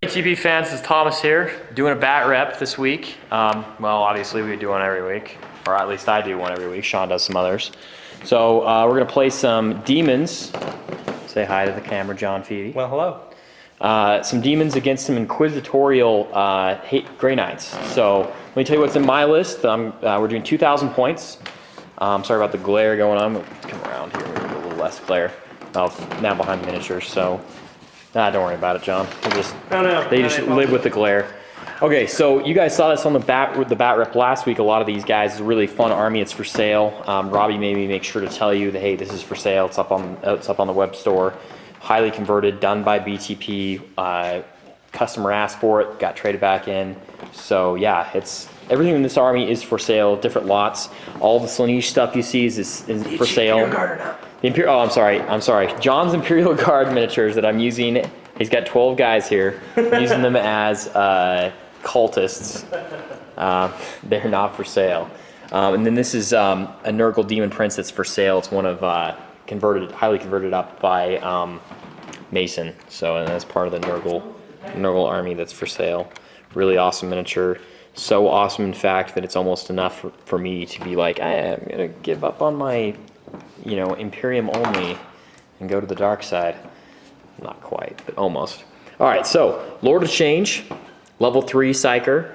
ATP fans, it's Thomas here, doing a bat rep this week. Well, obviously we do one every week, or at least I do one every week. Sean does some others. So we're gonna play some Demons. Say hi to the camera, John Feedy. Well, hello. Some Demons against some Inquisitorial Grey Knights. So let me tell you what's in my list. We're doing 2,000 points. Sorry about the glare going on. Let's come around here, maybe a little less glare. Now behind the miniatures, so don't worry about it, John. They just live with the glare. Okay, so you guys saw this on the bat rep last week. A lot of these guys, it's a really fun army. It's for sale. Robbie made me make sure to tell you that, hey, this is for sale. It's up on the web store. Highly converted, done by BTP. Customer asked for it, got traded back in. So yeah, everything in this army is for sale. Different lots. All the Slaanesh stuff you see is for sale. I'm sorry. John's Imperial Guard miniatures that I'm using. He's got 12 guys here. I'm using them as cultists. They're not for sale. And then this is a Nurgle Demon Prince that's for sale. It's one of highly converted up by Mason. So that's part of the Nurgle army that's for sale. Really awesome miniature. So awesome, in fact, that it's almost enough for me to be like, I'm gonna give up on my, Imperium only and go to the dark side. Not quite, but almost. All right, so Lord of Change, level 3 Psyker.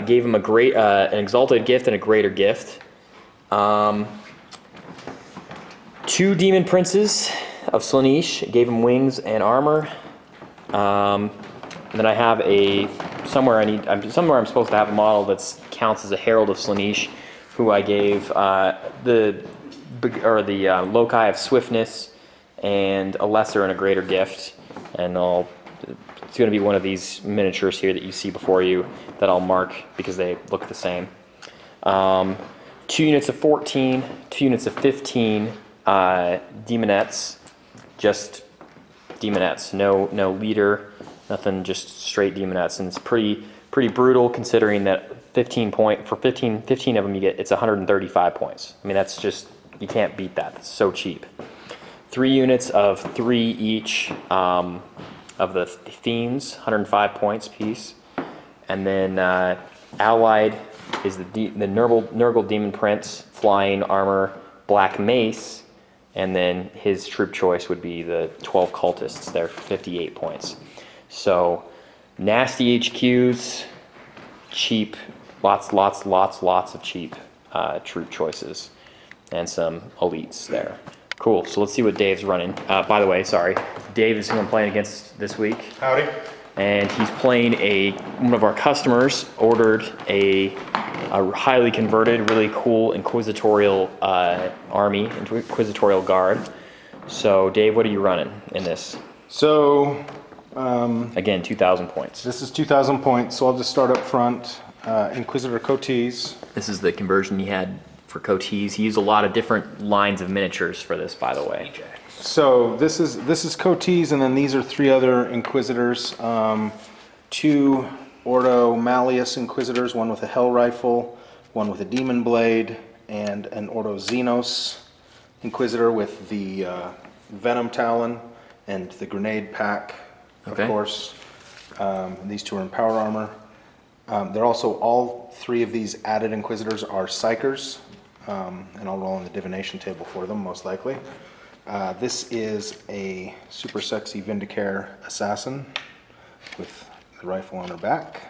Gave him an exalted gift and a greater gift. 2 Demon Princes of Slaanesh, gave him wings and armor. And then I have somewhere I'm supposed to have a model that counts as a Herald of Slaanesh, who I gave the loci of swiftness and a lesser and a greater gift. And it's going to be one of these miniatures here that you see before you that I'll mark because they look the same. 2 units of 14, 2 units of 15 demonettes, just demonettes, no leader, nothing, just straight demonettes. And it's pretty brutal considering that 15 of them it's 135 points. I mean, that's just, you can't beat that. It's so cheap. 3 units of 3 each of the Fiends, 105 points piece. And then allied is the Nurgle Demon Prince, flying armor, black mace, and then his troop choice would be the 12 cultists. They're 58 points. So nasty HQs, cheap, lots of cheap troop choices, and some elites there. Cool, so let's see what Dave's running. By the way, sorry, Dave is who I'm playing against this week. Howdy. And he's playing one of our customers ordered a highly converted, really cool Inquisitorial army, Inquisitorial Guard. So Dave, what are you running in this? So, again, 2,000 points. This is 2,000 points, so I'll just start up front. Inquisitor Coatis. This is the conversion he had for Coatis. He used a lot of different lines of miniatures for this, by the way. So this is Coatis, and then these are 3 other Inquisitors. 2 Ordo Malleus Inquisitors, one with a Hell Rifle, one with a Demon Blade, and an Ordo Xenos Inquisitor with the Venom Talon and the Grenade Pack, of course. These 2 are in power armor. They're also, all 3 of these added Inquisitors are Psychers, and I'll roll on the divination table for them, most likely. This is a super sexy Vindicare Assassin with the rifle on her back.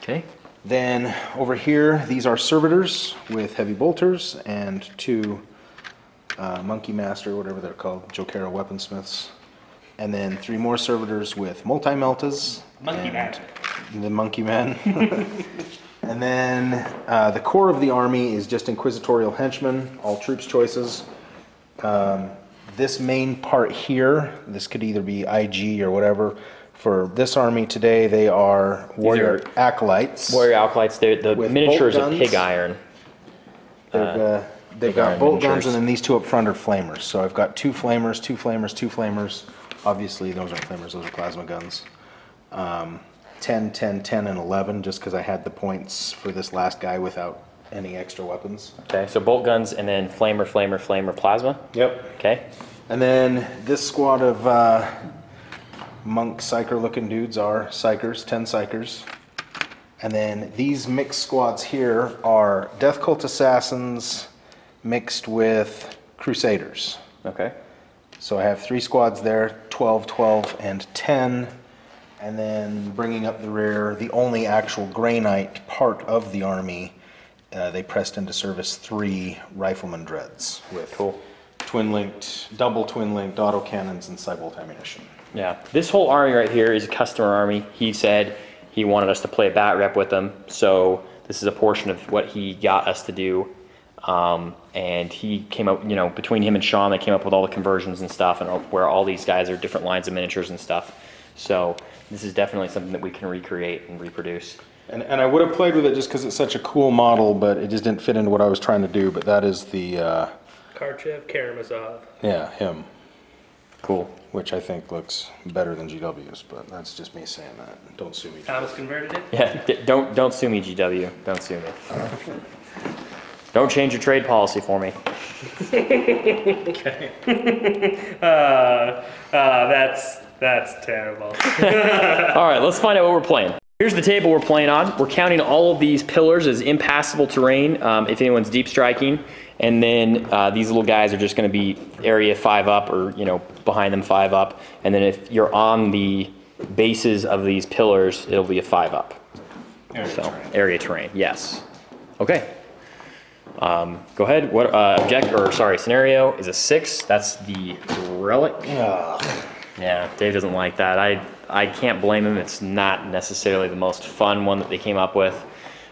Okay. Then over here, these are Servitors with heavy bolters, and 2 Monkey Master, whatever they're called, Jokera Weaponsmiths. And then 3 more Servitors with multi-meltas. Monkey Man. The Monkey Man. And then the core of the army is just Inquisitorial Henchmen, all troops choices. This main part here, this could either be IG or whatever. For this army today, they are Warrior Acolytes. Warrior Acolytes, the miniatures of pig iron. They've got bolt guns, and then these 2 up front are flamers. So I've got 2 flamers, 2 flamers, 2 flamers. Obviously, those aren't flamers, those are plasma guns. 10, 10, 10, and 11, just because I had the points for this last guy without any extra weapons. Okay, so bolt guns and then flamer, plasma? Yep. Okay. And then this squad of monk psyker looking dudes are psychers, 10 psychers. And then these mixed squads here are Death Cult Assassins mixed with Crusaders. Okay. So I have 3 squads there, 12, 12, and 10. And then bringing up the rear, the only actual Grey Knight part of the army, they pressed into service 3 Rifleman Dreads with twin-linked, double twin-linked autocannons and Cybolt ammunition. Yeah, this whole army right here is a customer army. He said he wanted us to play a bat rep with him, so this is a portion of what he got us to do. And he came up, you know, between him and Sean, they came up with all the conversions and stuff, and where all these guys are different lines of miniatures and stuff. So this is definitely something that we can recreate and reproduce. And I would have played with it just because it's such a cool model, but it just didn't fit into what I was trying to do. But that is the Karchev Karamazov. yeah, him. Cool. Which I think looks better than GW's, but that's just me saying that. Don't sue me. Thomas converted it? Yeah, don't sue me, GW. Don't sue me. Don't change your trade policy for me. Okay. That's terrible. All right, let's find out what we're playing. Here's the table we're playing on. We're counting all of these pillars as impassable terrain if anyone's deep striking. And then these little guys are just going to be area 5 up, or, you know, behind them 5 up. And then if you're on the bases of these pillars, it'll be a 5 up. Area terrain, yes. Okay. Go ahead. What scenario is a 6. That's the relic. Yeah, Dave doesn't like that. I can't blame him. It's not necessarily the most fun one that they came up with.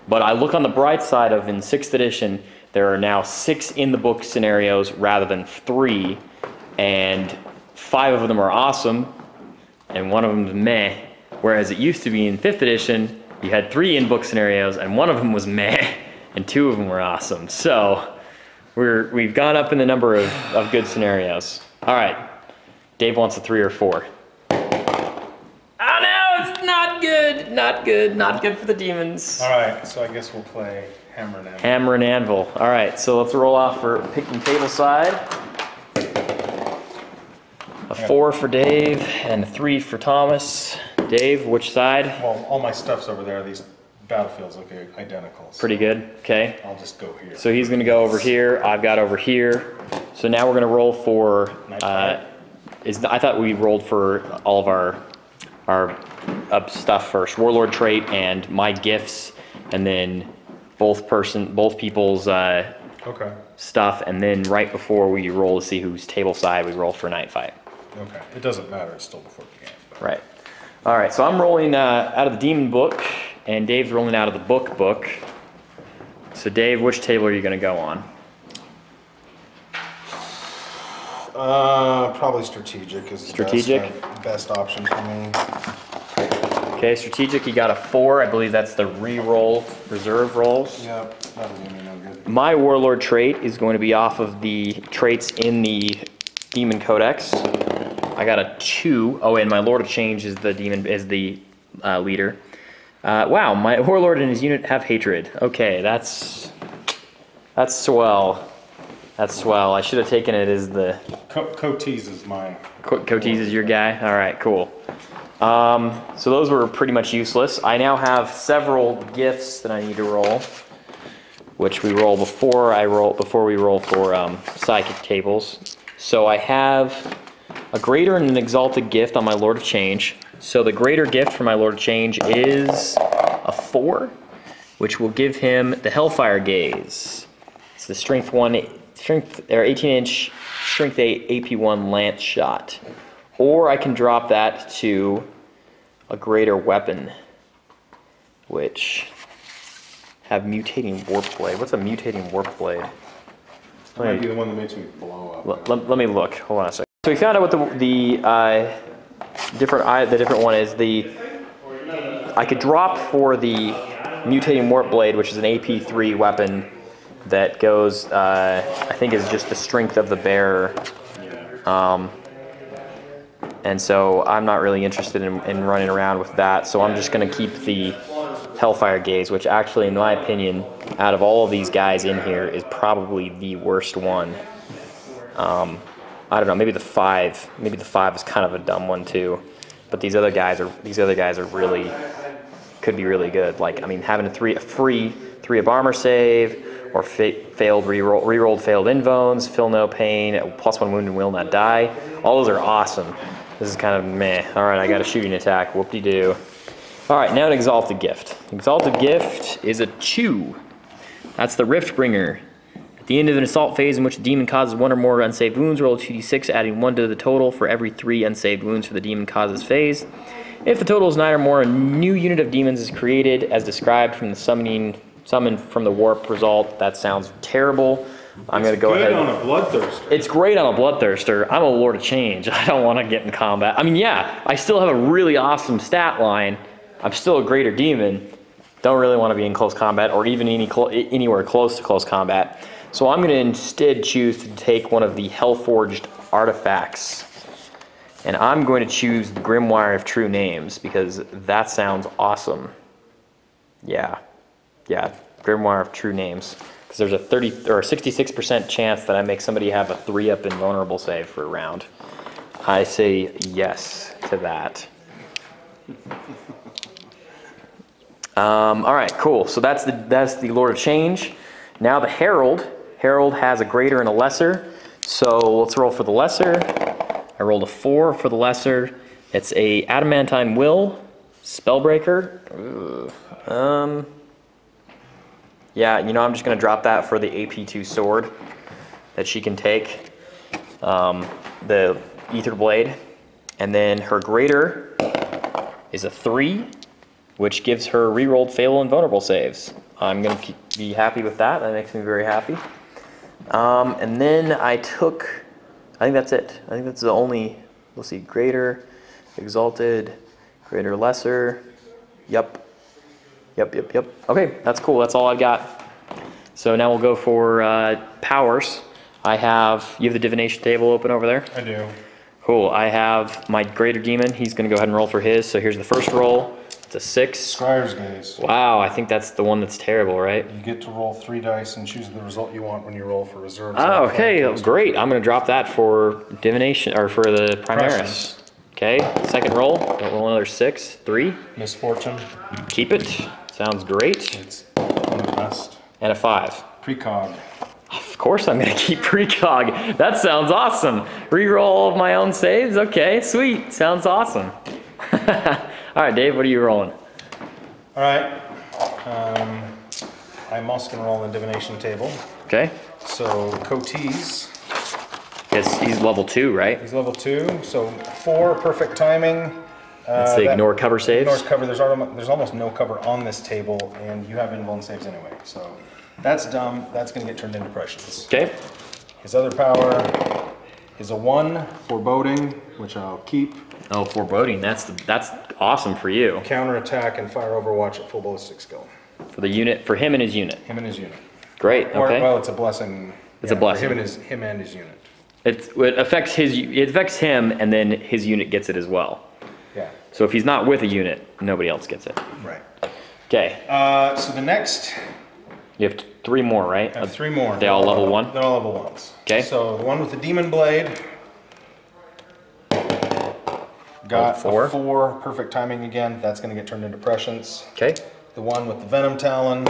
But I look on the bright side of, in 6th edition, there are now 6 in the book scenarios rather than 3, and 5 of them are awesome, and 1 of them is meh. Whereas it used to be in 5th edition, you had 3 in book scenarios, and 1 of them was meh, and 2 of them were awesome. So we've gone up in the number of good scenarios. All right, Dave wants a 3 or 4. Oh no, it's not good, not good, not good for the demons. All right, so I guess we'll play Hammer and Anvil. Hammer and Anvil. All right, so let's roll off for picking table side. A 4 for Dave and a 3 for Thomas. Dave, which side? Well, all my stuff's over there. These battlefields look identical. So pretty good, okay. I'll just go here. So he's gonna go over here, I've got over here. So now we're gonna roll for, I thought we rolled for all of our stuff first. Warlord trait and my gifts, and then both people's stuff, and then right before we roll to see who's table side, we roll for night fight. Okay, it doesn't matter, it's still before the game. Right. All right, so I'm rolling out of the demon book, and Dave's rolling out of the book. So Dave, which table are you gonna go on? Probably strategic is strategic? The best option for me. Okay, strategic, you got a 4. I believe that's the re-roll reserve rolls. Yep, that'll do me no good. My warlord trait is going to be off of the traits in the demon codex. I got a 2. Oh, and my lord of change is the leader. Wow, my warlord and his unit have hatred. Okay, that's swell. That's swell. I should have taken it as the... Coatees is mine. Coatees is your guy? All right, cool. So those were pretty much useless. I now have several gifts that I need to roll, which we roll before we roll for psychic tables. So I have a greater and an exalted gift on my Lord of Change. So the greater gift for my Lord of Change is a 4, which will give him the Hellfire Gaze. It's the strength 18-inch, strength 8, AP1 lance shot. Or I can drop that to a greater weapon, which have mutating warp blade. What's a mutating warp blade? That might be the one that makes me blow up. Let me look. Hold on a second. So we found out what the different one is. I could drop for the mutating warp blade, which is an AP3 weapon that goes, I think is just the strength of the bearer. And so I'm not really interested in running around with that, so I'm just going to keep the Hellfire Gaze, which actually, in my opinion, out of all of these guys in here, is probably the worst one. I don't know, maybe the 5. Maybe the 5 is kind of a dumb one, too. but these other guys are really could be really good. Like, I mean, having a free 3-up armor save, or failed rerolled failed invones, feel no pain, +1 wound and will not die. All those are awesome. This is kind of meh. All right, I got a shooting attack. Whoop-de-doo. All right, now an Exalted Gift. Exalted Gift is a Chew. That's the Riftbringer. At the end of an assault phase in which the demon causes 1 or more unsaved wounds, roll a 2d6, adding 1 to the total for every 3 unsaved wounds for the demon causes phase. If the total is 9 or more, a new unit of demons is created as described from the summon from the warp result. That sounds terrible. I'm going to go ahead. It's good on a Bloodthirster. It's great on a Bloodthirster. I'm a Lord of Change. I don't want to get in combat. I mean, yeah, I still have a really awesome stat line. I'm still a greater demon. Don't really want to be in close combat or even anywhere close to close combat. So I'm going to instead choose to take one of the Hellforged artifacts. And I'm going to choose the Grimoire of True Names because that sounds awesome. Yeah, Grimoire of True Names. Because there's a 66% chance that I make somebody have a 3-up invulnerable save for a round. I say yes to that. All right, cool. So that's the Lord of Change. Now the Herald. Herald has a greater and a lesser. So let's roll for the lesser. I rolled a 4 for the lesser. It's a Adamantine Will, Spellbreaker. Yeah, you know, I'm just gonna drop that for the AP2 sword that she can take. The Ether Blade. And then her greater is a 3, which gives her rerolled fatal and vulnerable saves. I'm gonna be happy with that. That makes me very happy. And then I think that's it. I think that's the only, let's see, greater, exalted, greater, lesser. Yep. Okay, that's cool. That's all I've got. So now we'll go for powers. You have the divination table open over there? I do. Cool. I have my greater demon. He's going to go ahead and roll for his. So here's the first roll. It's a 6. Scryer's Gaze. Wow, I think that's the one that's terrible, right? You get to roll 3 dice and choose the result you want when you roll for reserves. Oh, okay, great. I'm going to drop that for divination, or for the Primaris. Okay, second roll. Don't roll another 6. 3. Misfortune. Keep it. Sounds great. It's one of the best. And a 5. Precog. Of course I'm going to keep precog. That sounds awesome. Reroll all of my own saves? Okay, sweet. Sounds awesome. All right, Dave, what are you rolling? All right. I'm also going to roll the divination table. Okay. So Coatis. He's level 2, right? He's level 2. So 4 perfect timing. That's the ignore cover saves? Ignores cover. There's almost no cover on this table, and you have invuln saves anyway. So that's dumb. That's going to get turned into precious. Okay. His other power is a 1, foreboding, which I'll keep. Oh, foreboding. That's awesome for you. Counterattack and fire overwatch at full ballistic skill. For the unit, for him and his unit. Him and his unit. Great. Okay. Well, it's a blessing. It's a blessing. For him and his unit. It affects him, and then his unit gets it as well. Yeah. So if he's not with a unit, nobody else gets it. Right. Okay. So the next. You have 3 more, right? I have 3 more. They all level 1? They're all level 1s. Okay. So the one with the demon blade. Got Four. a 4, perfect timing again. That's going to get turned into prescience. Okay. The one with the venom talon.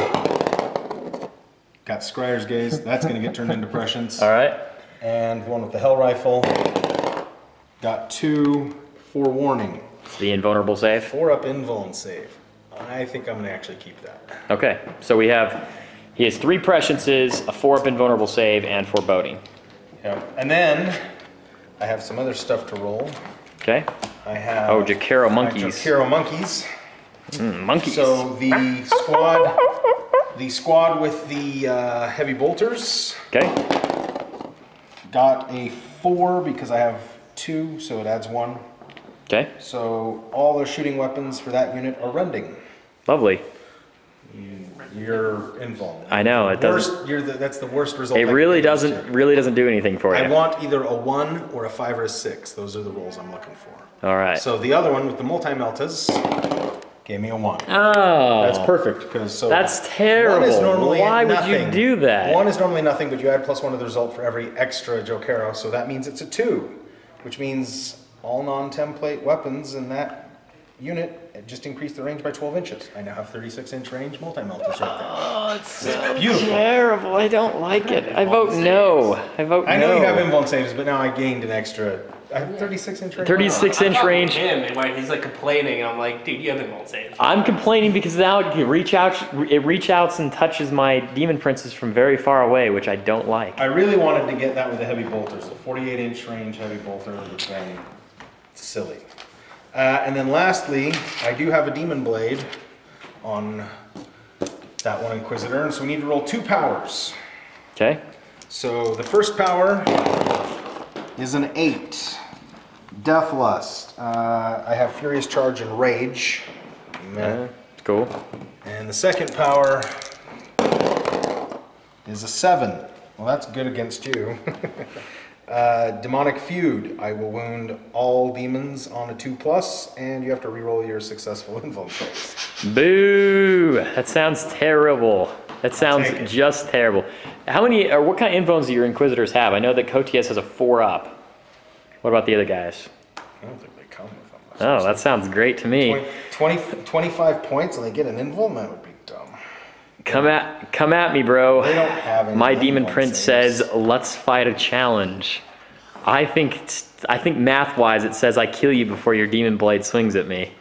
Got Scryer's Gaze. That's going to get turned into prescience. All right. And the one with the hell rifle. Got 2 forewarning. The invulnerable save? 4-up invuln save. I think I'm going to actually keep that. Okay. So he has 3 presciences, a 4-up invulnerable save, and foreboding. Yeah. And then I have some other stuff to roll. Okay. I have. Oh, Jakaro monkeys. Jakaro monkeys. Monkeys. So the squad with the heavy bolters. Okay. Got a 4 because I have 2, so it adds 1. Okay. So all the shooting weapons for that unit are rending. Lovely. You're invulnerable. I know it doesn't. That's the worst result. It really doesn't do anything for you. I want either a 1 or a 5 or a 6. Those are the rolls I'm looking for. All right. So the other one with the multi-meltas gave me a 1. Oh. That's perfect because that's terrible. 1 is normally Why nothing. would you do that? 1 is normally nothing, but you add +1 to the result for every extra Jokero, so that means it's a 2, which means all non-template weapons in that unit, it just increased the range by 12 inches. I now have 36-inch range multi-melters right there. Oh, it's so beautiful. terrible. I don't like it. I vote no. I vote no. I know you have invuln saves, but now I gained an extra. I have 36-inch range. 36-inch range. Him, and like, he's like complaining, and I'm like, dude, you have invuln saves. I'm complaining because now it reach outs and touches my demon princes from very far away, which I don't like. I really wanted to get that with the heavy bolters. A 48-inch range heavy bolter would have been silly. And then lastly, I do have a demon blade on that one Inquisitor, and so we need to roll 2 powers. Okay. So the first power is an 8. Deathlust. I have Furious Charge and Rage. Cool. And the second power is a 7. Well, that's good against you. Demonic Feud. I will wound all demons on a 2+, and you have to reroll your successful invuln saves. Boo! That sounds terrible. That sounds just terrible. How many, or what kind of invulns do your Inquisitors have? I know that Kotias has a 4-up. What about the other guys? I don't think they come with them. Oh, that sounds great to me. 25 points and they get an invuln? That would be dumb. Come at me, bro. They don't have any My demon invuln prince saves. says, "Let's fight a challenge." I think math-wise, it says I kill you before your demon blade swings at me.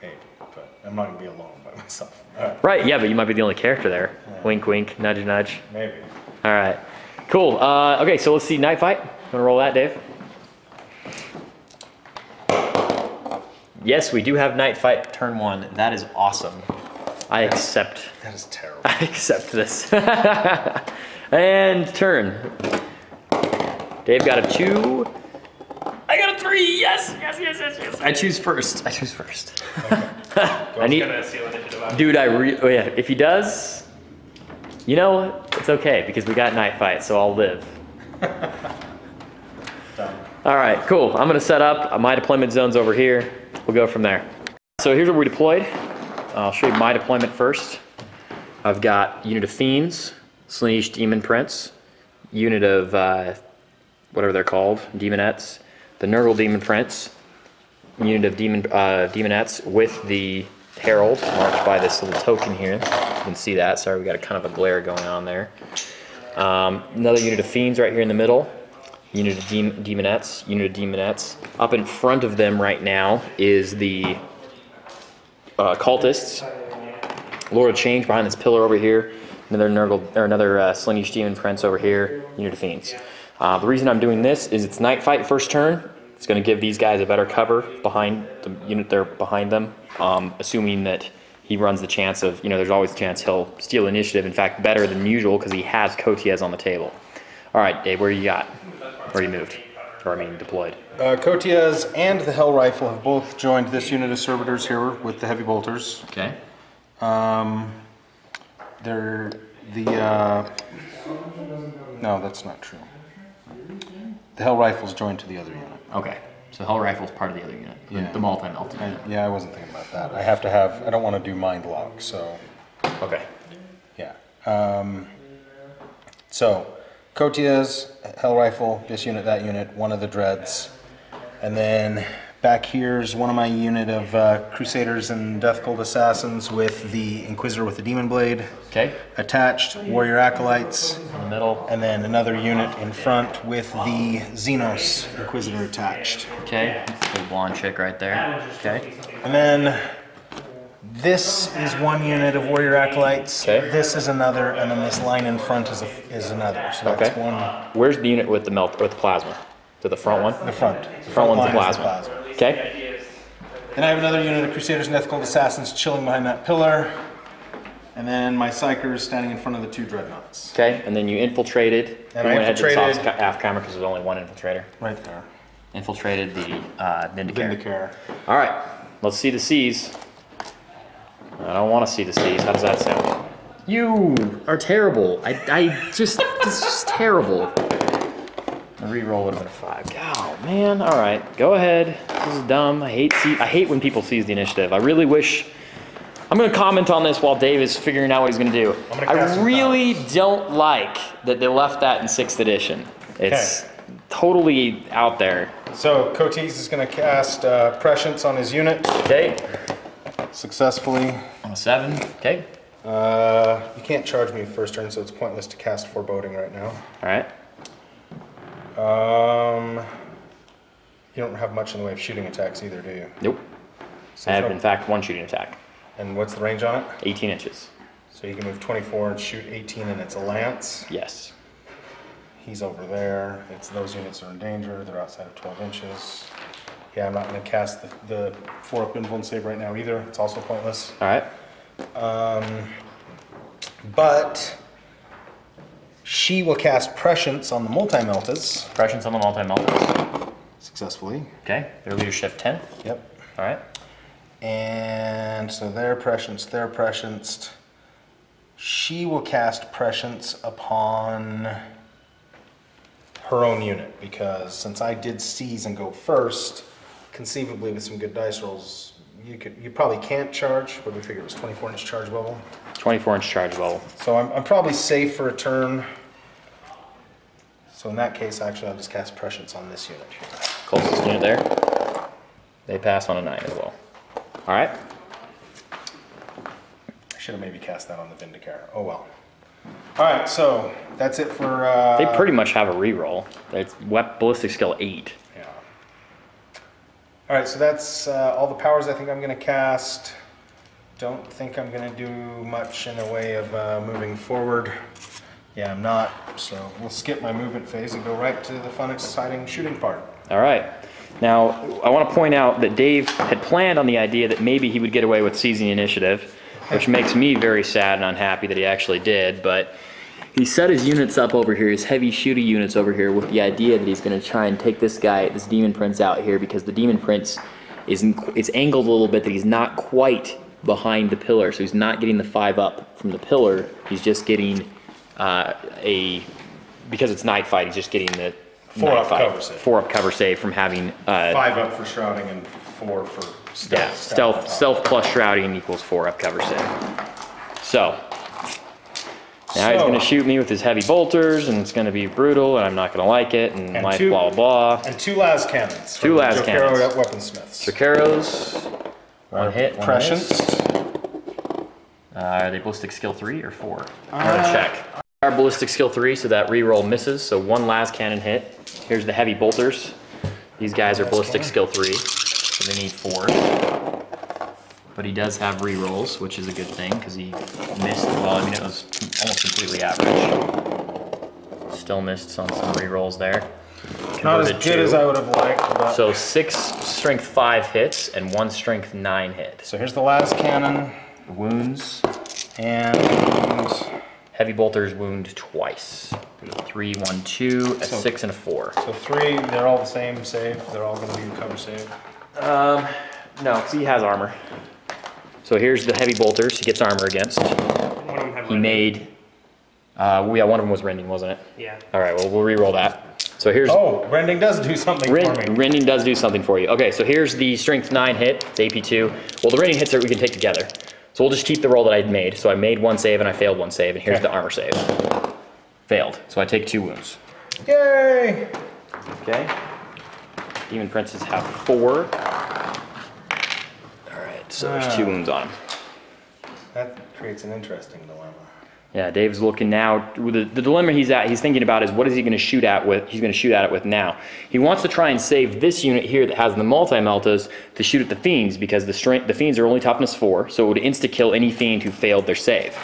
Maybe, but I'm not going to be alone by myself. Right? Yeah, but you might be the only character there. Yeah. Wink, wink, nudge, nudge. Maybe. All right, cool. Okay, so let's see night fight. Want to roll that, Dave? Yes, we do have night fight turn 1. That is awesome. I accept. That is terrible. I accept this. And turn. Dave got a 2. I got a 3. Yes, yes, yes, yes, yes. I choose first. Okay. I need, dude. Oh yeah. If he does, you know, it's okay because we got night fight, so I'll live. Done. All right, cool. I'm gonna set up. My deployment zone's over here. We'll go from there. So here's where we deployed. I'll show you my deployment first. I've got unit of Fiends, Slaanesh Demon Prince, unit of whatever they're called, Demonettes, the Nurgle Demon Prince, unit of Demonettes with the Herald, marked by this little token here. You can see that. Sorry, we got a kind of a glare going on there. Another unit of Fiends right here in the middle. Unit of Demonettes, unit of Demonettes. Up in front of them right now is the Cultists. Lord of Change behind this pillar over here. Another Nurgle, or another Slaanesh Demon Prince over here. Unit of Fiends. The reason I'm doing this is it's night fight first turn. It's going to give these guys a better cover behind the unit there behind them. Assuming that he runs the chance of, there's always a chance he'll steal initiative. In fact, better than usual because he has Kotias on the table. All right, Dave, where you got? Where you moved? Or I mean, deployed. Kotias and the Hell Rifle have both joined this unit of servitors here with the heavy bolters. Okay. They're the, no, that's not true. The Hell Rifle's joined to the other unit. Okay. So Hell Rifle's part of the other unit. Yeah. The multi-melt. Yeah, I wasn't thinking about that. I don't want to do mind lock, so. Okay. Yeah. So, Kotias, Hell Rifle, this unit, that unit, one of the Dreads. And then back here's one of my unit of Crusaders and Death Cult Assassins with the Inquisitor with the Demon Blade. Okay. Attached, Warrior Acolytes. In the middle. And then another unit in front with the Xenos Inquisitor attached. Okay. Big blonde chick right there. Okay. And then this is one unit of Warrior Acolytes. Okay. This is another, and then this line in front is another. So that's Okay. one. Where's the unit with the plasma? To the front one? The front. The front one's the line is plasma. Okay. Then I have another unit of Crusaders and Death Cult Assassins chilling behind that pillar. And then my Psychers standing in front of the 2 Dreadnoughts. Okay. And then you infiltrated. And we I went ahead to the infiltrated- soft half camera because there's only one infiltrator. Right there. Infiltrated the Vindicare. Vindicare. All right. Let's see the C's. I don't want to see the C's. How does that sound? You are terrible. This is just terrible. Reroll it at a 5. Oh man. All right. Go ahead. This is dumb. I hate when people seize the initiative. I really wish. I'm going to comment on this while Dave is figuring out what he's going to do. I really don't like that they left that in 6th edition. It's totally out there. So Cotis is going to cast Prescience on his unit Okay. successfully. On a 7. Okay. You can't charge me first turn, so it's pointless to cast Foreboding right now. All right. You don't have much in the way of shooting attacks either, do you? Nope. So I have, in fact, 1 shooting attack. And what's the range on it? 18 inches. So you can move 24 and shoot 18, and it's a lance. Yes. He's over there. Those units are in danger. They're outside of 12 inches. Yeah, I'm not going to cast the 4-up influence save right now either. It's also pointless. All right. But she will cast Prescience on the Multi-Meltas Prescience on the multi-meltas. successfully. Okay. Their leadership 10. Yep. All right. And so they're prescienced. She will cast Prescience upon her own unit, because since I did seize and go first, conceivably with some good dice rolls, you probably can't charge. What do we figure? It was 24-inch charge level. 24-inch charge level. So I'm probably safe for a turn. So in that case, actually, I'll just cast Prescience on this unit here. Closest unit there. They pass on a 9 as well. All right. I should have maybe cast that on the Vindicator. Oh well. All right, so that's it for. They pretty much have a reroll. It's ballistic skill 8. Yeah. All right, so that's all the powers I think I'm going to cast. Don't think I'm going to do much in the way of moving forward. Yeah, I'm not. So we'll skip my movement phase and go right to the fun, exciting shooting part. All right. Now, I want to point out that Dave had planned on the idea that maybe he would get away with seizing the initiative, which makes me very sad and unhappy that he actually did, but he set his units up over here, his heavy shooting units over here, with the idea that he's going to try and take this guy, this Demon Prince out here, because the Demon Prince is angled a little bit, that he's not quite behind the pillar, so he's not getting the 5 up from the pillar. He's just getting because it's night fight, he's just getting the 4-up cover save. 4-up cover save from having 5 up for shrouding and 4 for stealth. yeah, stealth plus shrouding equals 4-up cover save. So now he's going to shoot me with his heavy bolters, and it's going to be brutal, and I'm not going to like it, and life, blah, blah, blah. And 2 las cannons. 2 las cannons. Weaponsmiths. Jokeros, 1 hit, 1 Prescience. miss. Are they ballistic skill 3 or 4? I'm going to check. Our ballistic skill 3, so that reroll misses, so 1 las cannon hit. Here's the heavy bolters. These guys are ballistic skill 3, so they need 4. But he does have rerolls, which is a good thing, because he missed, well, I mean, it was almost completely average. Still missed on some rerolls there. Not as good as I would have liked, but... So 6 strength 5 hits and 1 strength 9 hit. So here's the las cannon. Wounds. And... Heavy bolters wound twice. 3, 1, 2, a 6, and a 4. So 3, they're all the same save. They're all going to be a cover save. No, because he has armor. So here's the heavy bolters he gets armor against. One of them had He rending. made, yeah, one of them was rending, wasn't it? Yeah. All right, well, we'll re-roll that. So here's, Oh, rending does do something for me. rending does do something for you. Okay, so here's the strength 9 hit, it's AP2. Well, the rending hits that we can take together. So we'll just keep the roll that I made. So I made 1 save and I failed 1 save, and here's the armor save. Failed, so I take 2 wounds. Yay! Okay. Demon Princes have 4. Alright, so there's 2 wounds on him. That creates an interesting dilemma. Yeah, Dave's looking now. The dilemma he's thinking about is what is he going to shoot at with? He's going to shoot at it with now. He wants to try and save this unit here that has the multi-meltas to shoot at the fiends, because the fiends are only toughness 4, so it would insta-kill any fiend who failed their save.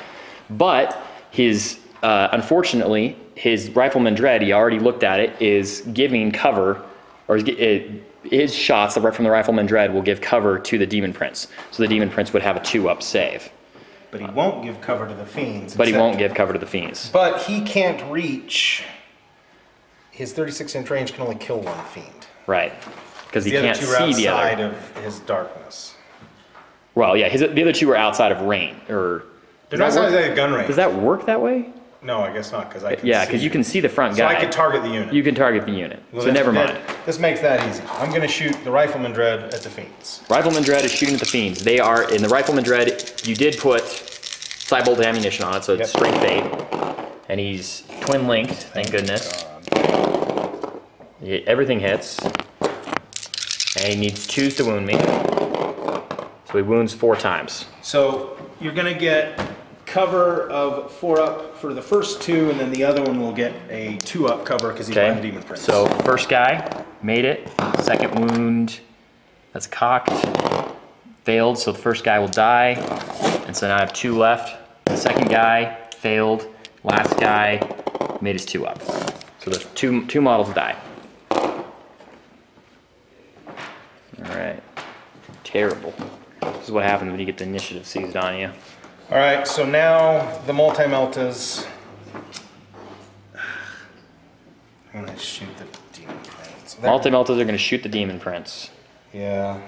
But his, unfortunately, his Rifleman Dread, he already looked at it, is giving cover, or his shots from the Rifleman Dread will give cover to the Demon Prince. So the Demon Prince would have a 2-up save. But he won't give cover to the fiends. But he won't give cover to the fiends. But he can't reach... His 36-inch range can only kill 1 fiend. Right, because he The other can't 2 are see the outside other. of his darkness. Well, yeah, the other 2 are outside of range, or... They're not outside of gun range. Does that work that way? No, I guess not, because I can Yeah, see. because you can see the front So guy. I can target the unit. You can target the unit. Well, So that's- never mind. This makes that easy. I'm going to shoot the Rifleman Dread at the fiends. Rifleman Dread is shooting at the fiends. They are, in the Rifleman Dread, you did put Cybolt ammunition on it, so it's Yep. strength 8. And he's twin linked, thank goodness. Everything hits. And he needs 2s to wound me. So he wounds 4 times. So you're gonna get cover of 4 up for the first 2, and then the other one will get a 2 up cover because he's behind the Demon Prince. So first guy made it. Second wound, that's cocked. Failed, so the first guy will die. And so now I have 2 left. The second guy failed. Last guy made his 2 up. So there's two models die. All right. Terrible. This is what happens when you get the initiative seized on you. All right, so now the multi-meltas. I'm gonna shoot the Demon Prince. Multi-meltas are going to shoot the Demon Prince. Yeah.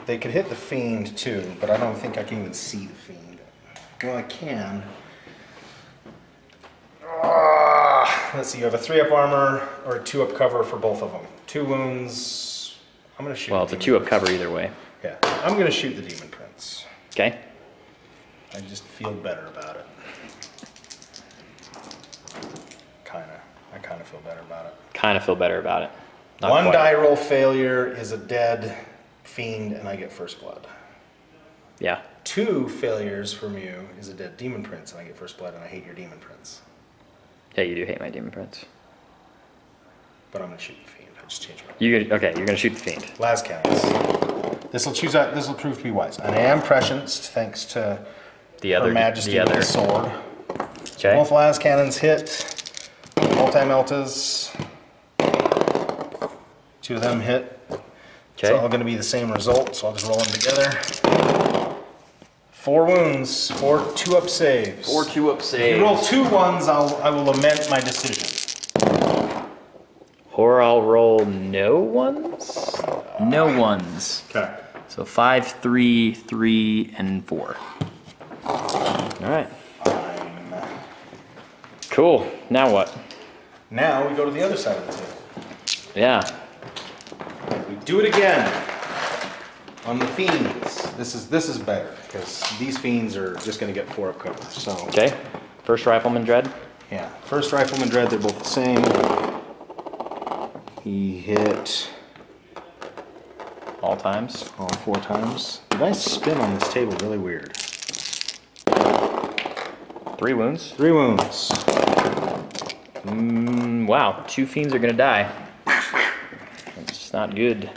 They could hit the Fiend too, but I don't think I can even see the Fiend. Well, I can. Let's see, you have a 3-up armor or a 2-up cover for both of them. 2 wounds. I'm gonna shoot. Well, it's a 2-up cover either way. Yeah, I'm gonna shoot the Demon Prince. Okay. I just feel better about it. I kinda feel better about it. Kind of feel better about it. Not 1 quite. die roll failure is a dead Fiend, and I get first blood. Yeah. 2 failures from you is a dead Demon Prince, and I get first blood, and I hate your Demon Prince. Yeah, you do hate my Demon Prince. But I'm gonna shoot the Fiend. I just changed my. You're gonna shoot the Fiend. Last counts. This will prove to be wise. And I am prescienced thanks to Her Majesty with the sword. Okay. Both las cannons hit. Multi-meltas. 2 of them hit. It's all going to be the same result, so I'll just roll them together. 4 wounds, 4 2-up saves. 4 2-up If saves. you roll 2 1s, I will lament my decision. Or I'll roll no ones? No ones. Okay. So 5, 3, 3, and 4. Alright. Fine. Cool. Now what? Now we go to the other side of the table. Yeah. We do it again on the Fiends. This is better because these Fiends are just going to get 4-up cover. So Okay. First Rifleman Dread. yeah, first Rifleman Dread, they're both the same. He hit All times. all 4 times. The dice spin on this table really weird. 3 wounds. 3 wounds. Wow. 2 fiends are gonna die. It's not good.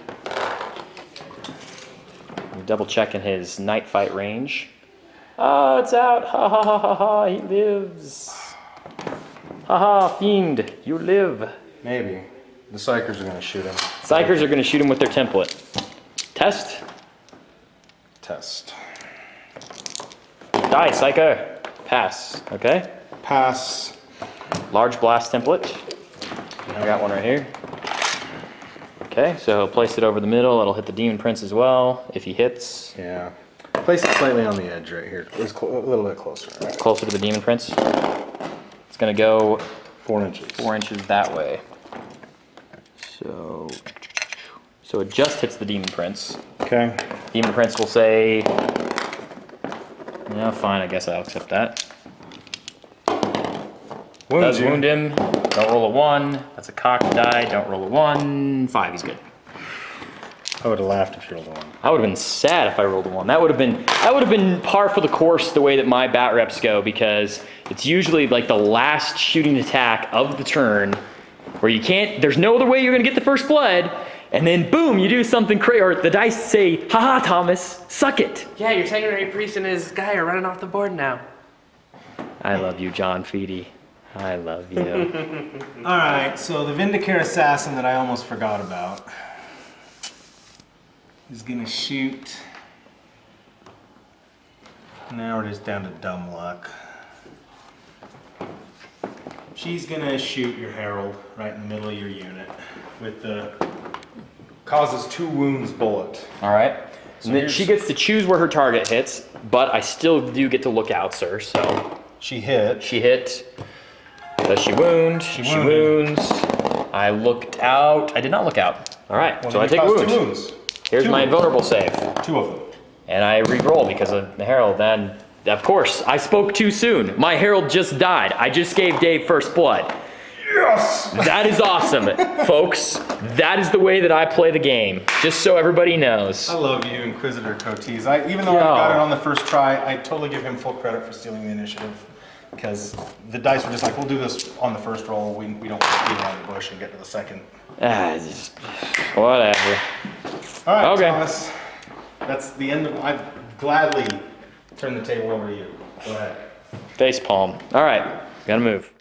I'm double checking his night fight range. Oh, it's out. Ha ha ha ha ha. He lives. Ha ha, fiend. You live. Maybe. The Psychers are going to shoot him. Psychers are gonna shoot him with their template. Test. Test. Die, Psycho. Pass. Okay. Pass. Large blast template. I got one right here. Okay, so place it over the middle. It'll hit the Demon Prince as well if he hits. Yeah. Place it slightly on the edge right here. It's a little bit closer. Right. Closer to the Demon Prince. It's gonna go 4 inches. 4 inches that way. So it just hits the Demon Prince. Okay. Demon Prince will say, yeah, fine, I guess I'll accept that. Does wound him. Don't roll a 1. That's a cocked die. Don't roll a 1. 5, he's good. I would have laughed if you rolled a 1. I would have been sad if I rolled a 1. That would have been par for the course the way that my bat reps go, because it's usually like the last shooting attack of the turn where you can't, there's no other way you're gonna get the first blood, and then boom, you do something crazy, or the dice say, haha, Thomas, suck it. Yeah, your sanguinary priest and his guy are running off the board now. I love you, John Feedy. I love you. All right, so the Vindicare Assassin that I almost forgot about is gonna shoot. Now we're just down to dumb luck. She's gonna shoot your Herald right in the middle of your unit with the causes 2 wounds bullet. All right. So And then she gets to choose where her target hits, but I still do get to look out, sir, so. She hit. She hit. Does she wound? She wounds. I looked out. I did not look out. All right, Well, so I then take you a cause wound. 2 wounds. Here's 2 my wounds. invulnerable save. 2 of them. And I re-roll because of the Herald. Then, of course, I spoke too soon. My Herald just died. I just gave Dave first blood. Yes! That is awesome, folks. That is the way that I play the game. Just so everybody knows. I love you, Inquisitor Coates. Even though I got it on the first try, I totally give him full credit for stealing the initiative. Because the dice were just like, we'll do this on the first roll. We don't want to beat around the bush and get to the second. Just, whatever. All right, Okay. Thomas. That's the end of. I'd gladly turn the table over to you. Go ahead. Face palm. All right, gotta move.